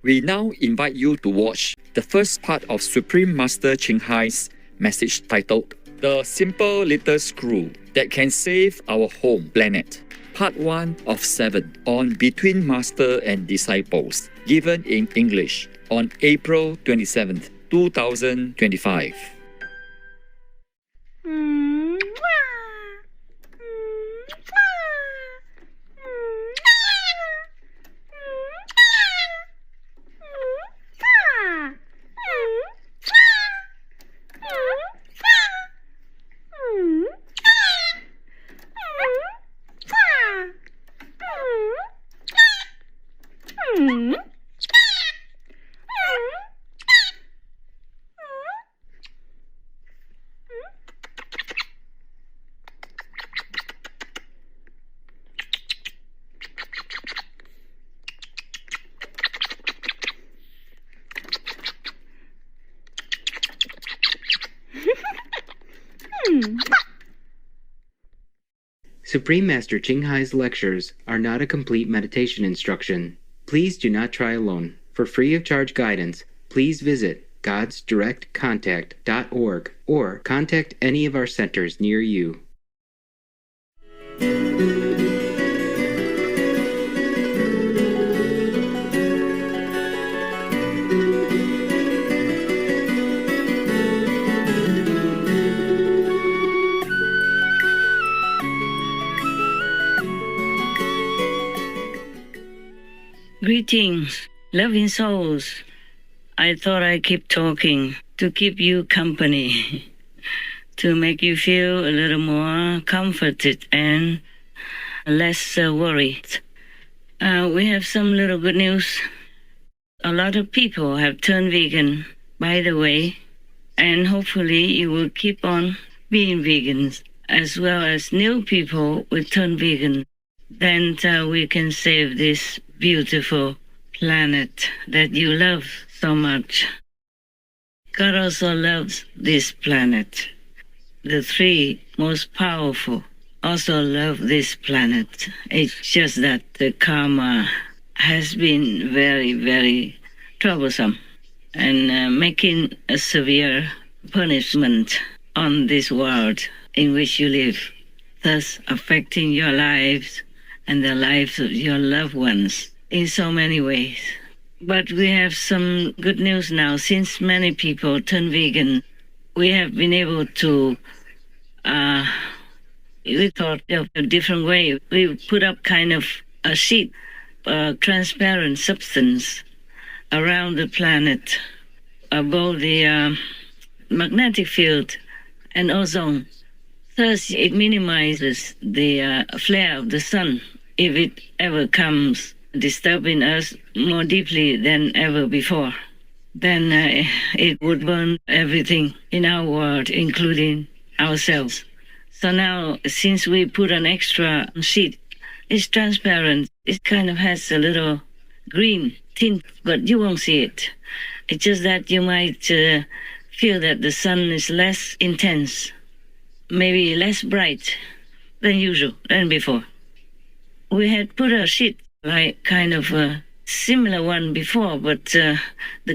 We now invite you to watch the first part of Supreme Master Ching Hai's message titled The Simple Little Screw That Can Save Our Home Planet, Part 1 of 7 on Between Master and Disciples, given in English on April 27th, 2025. Supreme Master Ching Hai's lectures are not a complete meditation instruction. Please do not try alone. For free of charge guidance, please visit godsdirectcontact.org or contact any of our centers near you. Greetings, loving souls. I thought I'd keep talking to keep you company, to make you feel a little more comforted and less worried. We have some little good news. A lot of people have turned vegan, by the way, and hopefully you will keep on being vegans, as well as new people will turn vegan. Then we can save this beautiful planet that you love so much. God also loves this planet. The three most powerful also love this planet. It's just that the karma has been very, very troublesome and making a severe punishment on this world in which you live, thus affecting your lives and the lives of your loved ones in so many ways. But we have some good news now. Since many people turn vegan, we have been able to, we thought of a different way. We put up kind of a sheet, a transparent substance around the planet above the magnetic field and ozone. Thus, it minimizes the flare of the sun if it ever comes disturbing us more deeply than ever before. Then it would burn everything in our world, including ourselves. So now, since we put an extra sheet, it's transparent. It kind of has a little green tint, but you won't see it. It's just that you might feel that the sun is less intense, maybe less bright than usual, than before. We had put a sheet, like kind of a similar one before, but the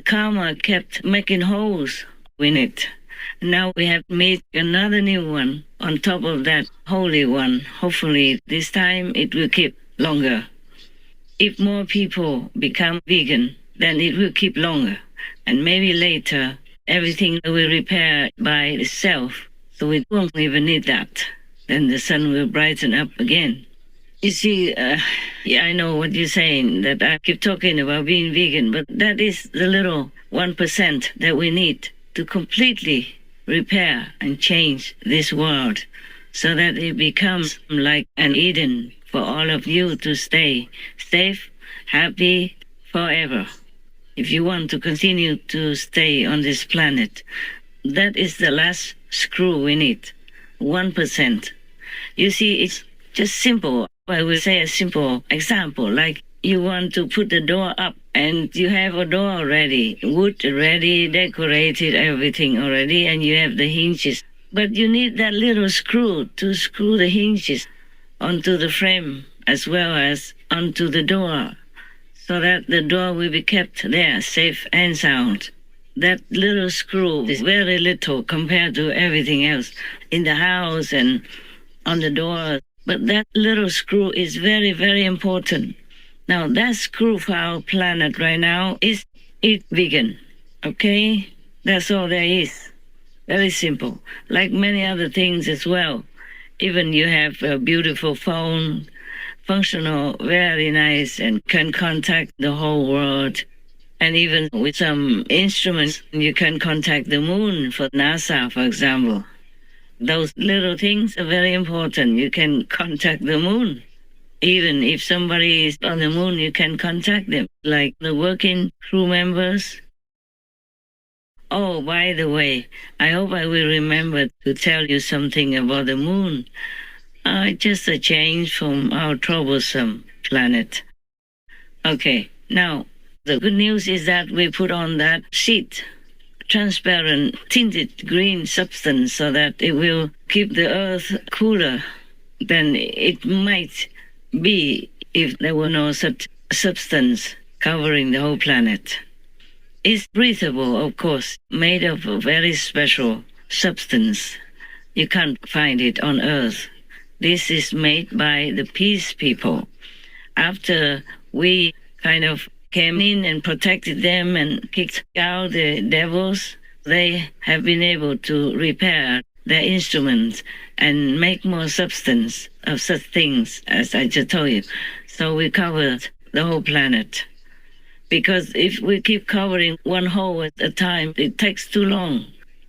karma kept making holes in it. Now we have made another new one on top of that holy one. Hopefully this time it will keep longer. If more people become vegan, then it will keep longer. And maybe later everything will repair by itself, so we won't even need that. Then the sun will brighten up again. You see, yeah, I know what you're saying, that I keep talking about being vegan, but that is the little 1% that we need to completely repair and change this world so that it becomes like an Eden for all of you to stay safe, happy forever. If you want to continue to stay on this planet, that is the last screw we need, 1%. You see, it's just simple. I will say a simple example, like you want to put the door up and you have a door already, wood ready, decorated, everything already, and you have the hinges. But you need that little screw to screw the hinges onto the frame as well as onto the door. so that the door will be kept there, safe and sound. That little screw is very little compared to everything else in the house and on the door. But that little screw is very, very important. Now, that screw for our planet right now is eat vegan, okay? That's all there is. Very simple. Like many other things as well. Even you have a beautiful phone, functional, very nice, and can contact the whole world. And even with some instruments, you can contact the moon for NASA, for example. Those little things are very important. You can contact the moon. Even if somebody is on the moon, you can contact them, like the working crew members. Oh, by the way, I hope I will remember to tell you something about the moon. Just a change from our troublesome planet. Okay, now, the good news is that we put on that sheet, transparent, tinted green substance, so that it will keep the earth cooler than it might be if there were no such substance covering the whole planet. It's breathable, of course, made of a very special substance. You can't find it on Earth. This is made by the peace people. After we kind of came in and protected them and kicked out the devils, they have been able to repair their instruments and make more substance of such things, as I just told you. So we covered the whole planet. Because if we keep covering one hole at a time, it takes too long.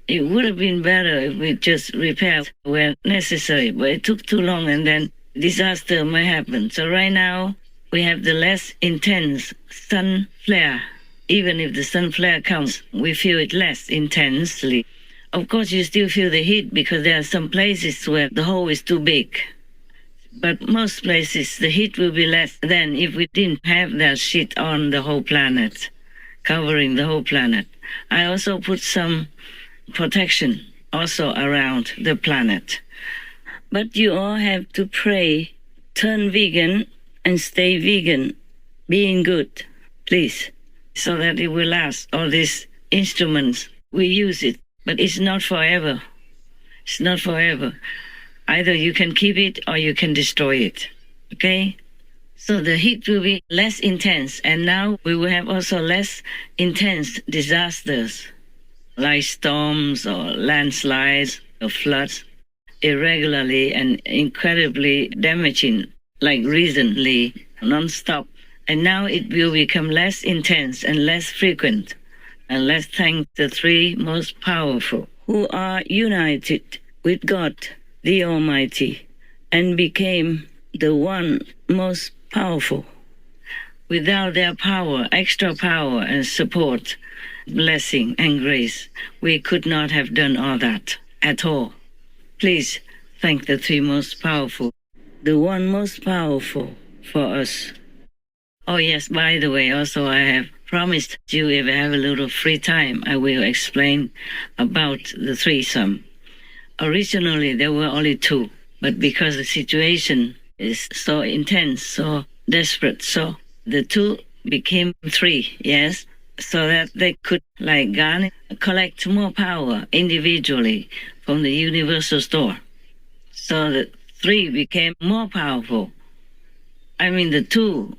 It would have been better if we just repaired where necessary, but it took too long and then disaster might happen. So right now, we have the less intense sun flare. Even if the sun flare comes, we feel it less intensely. Of course, you still feel the heat because there are some places where the hole is too big. But most places, the heat will be less than if we didn't have that sheet on the whole planet, covering the whole planet. I also put some protection also around the planet. But you all have to pray, turn vegan, and stay vegan, being good, please, so that it will last. All these instruments, we use it, but it's not forever. It's not forever. Either you can keep it or you can destroy it, okay? So the heat will be less intense, and now we will have also less intense disasters, like storms or landslides or floods, irregularly and incredibly damaging, like recently, non-stop. And now it will become less intense and less frequent, and let's thank the three most powerful, who are united with God, the Almighty, and became the one most powerful. Without their power, extra power and support, blessing and grace, we could not have done all that at all. Please thank the three most powerful, the one most powerful for us. Oh yes, by the way, also I have promised you if I have a little free time, I will explain about the threesome. Originally, there were only two, but because the situation is so intense, so desperate, so the two became three, yes, so that they could, like God, collect more power individually from the universal store. So the three became more powerful. I mean, the two,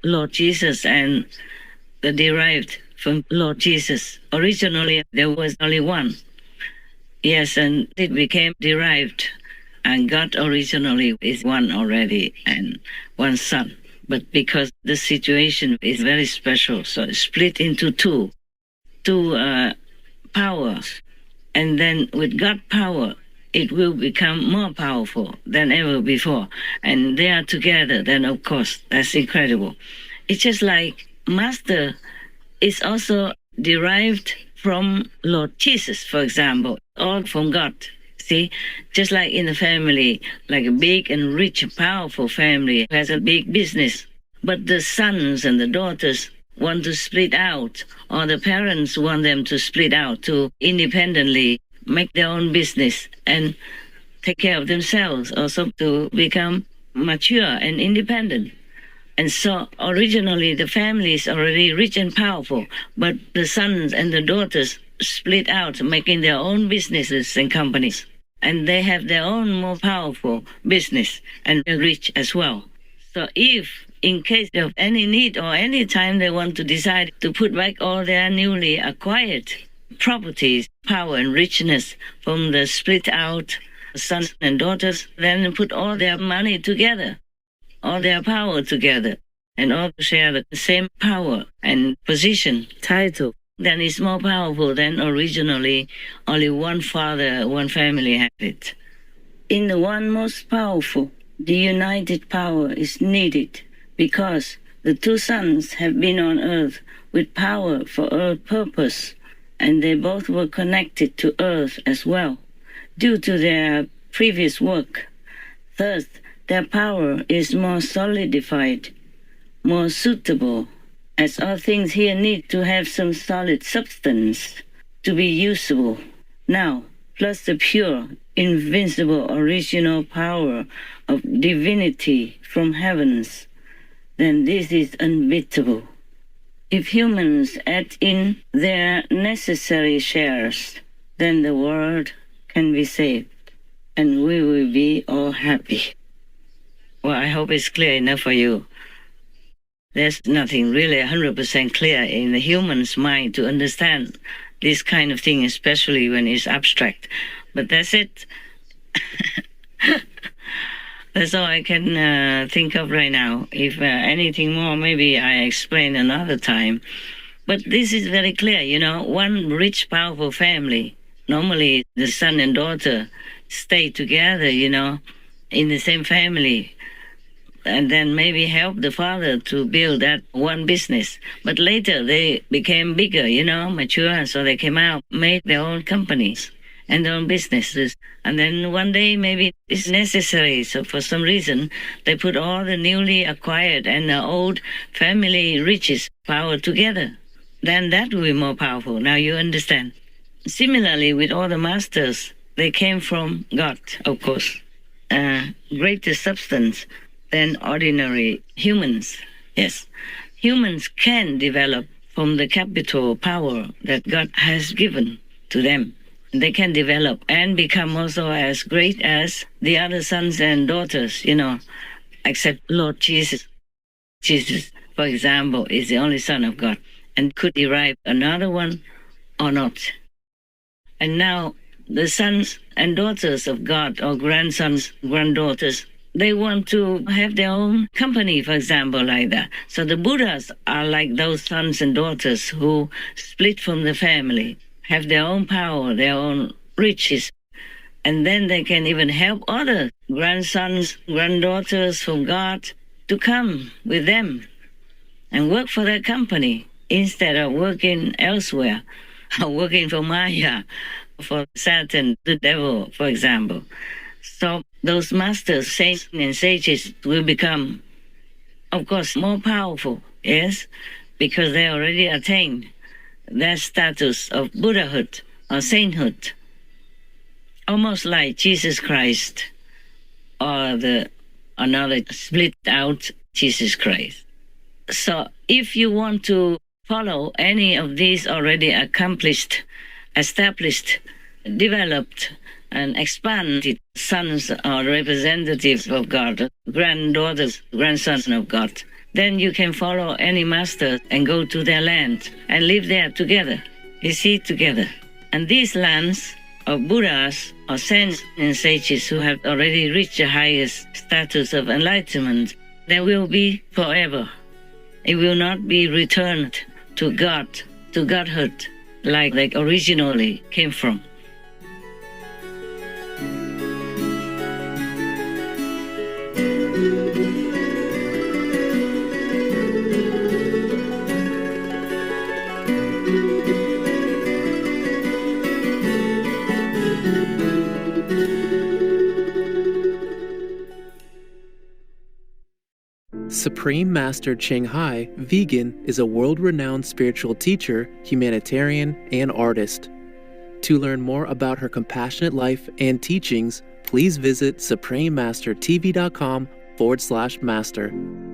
Lord Jesus and the derived from Lord Jesus. Originally, there was only one. Yes, and it became derived. And God originally is one already and one son. But because the situation is very special, so it's split into two powers. And then with God power, it will become more powerful than ever before. And they are together, then of course, that's incredible. It's just like Master is also derived from Lord Jesus, for example, all from God. See, just like in the family, like a big and rich, powerful family has a big business, but the sons and the daughters want to split out, or the parents want them to split out to independently make their own business and take care of themselves, also to become mature and independent. And so originally the family is already rich and powerful, but the sons and the daughters split out, making their own businesses and companies. And they have their own more powerful business and they're rich as well. So if in case of any need or any time they want to decide to put back all their newly acquired properties, power and richness from the split out sons and daughters, then put all their money together, all their power together, and all share the same power and position, title, then it's more powerful than originally only one father, one family had it. In the one most powerful, the united power is needed because the two sons have been on earth with power for earth purpose, and they both were connected to earth as well, due to their previous work. Thus, their power is more solidified, more suitable, as all things here need to have some solid substance to be usable. Now, plus the pure, invincible, original power of divinity from heavens, then this is unbeatable. If humans add in their necessary shares, then the world can be saved, and we will be all happy. Well, I hope it's clear enough for you. There's nothing really 100% clear in the human's mind to understand this kind of thing, especially when it's abstract. But that's it. That's all I can think of right now. If anything more, maybe I explain another time. But this is very clear, you know, one rich, powerful family. Normally, the son and daughter stay together, you know, in the same family. And then maybe help the father to build that one business. But later they became bigger, you know, mature, so they came out, made their own companies and their own businesses. And then one day maybe it's necessary, so for some reason they put all the newly acquired and the old family riches power together. Then that will be more powerful. Now you understand. Similarly with all the masters, they came from God, of course. Greater substance than ordinary humans. Yes, humans can develop from the capital power that God has given to them. They can develop and become also as great as the other sons and daughters, you know, except Lord Jesus. Jesus, for example, is the only Son of God and could derive another one or not. And now the sons and daughters of God, or grandsons, granddaughters, they want to have their own company, for example, like that. So the Buddhas are like those sons and daughters who split from the family, have their own power, their own riches, and then they can even help other grandsons, granddaughters from God to come with them and work for their company instead of working elsewhere, or working for Maya, for Satan, the devil, for example. So those masters, saints and sages will become, of course, more powerful, yes, because they already attained their status of Buddhahood or sainthood, almost like Jesus Christ or another split out Jesus Christ. So if you want to follow any of these already accomplished, established, developed, and expanded sons or representatives of God, granddaughters, grandsons of God, then you can follow any master and go to their land and live there together. You see, together. And these lands of Buddhas or saints and sages who have already reached the highest status of enlightenment, they will be forever. It will not be returned to God, to Godhood, like originally came from. Supreme Master Ching Hai, vegan, is a world-renowned spiritual teacher, humanitarian, and artist. To learn more about her compassionate life and teachings, please visit suprememastertv.com/master.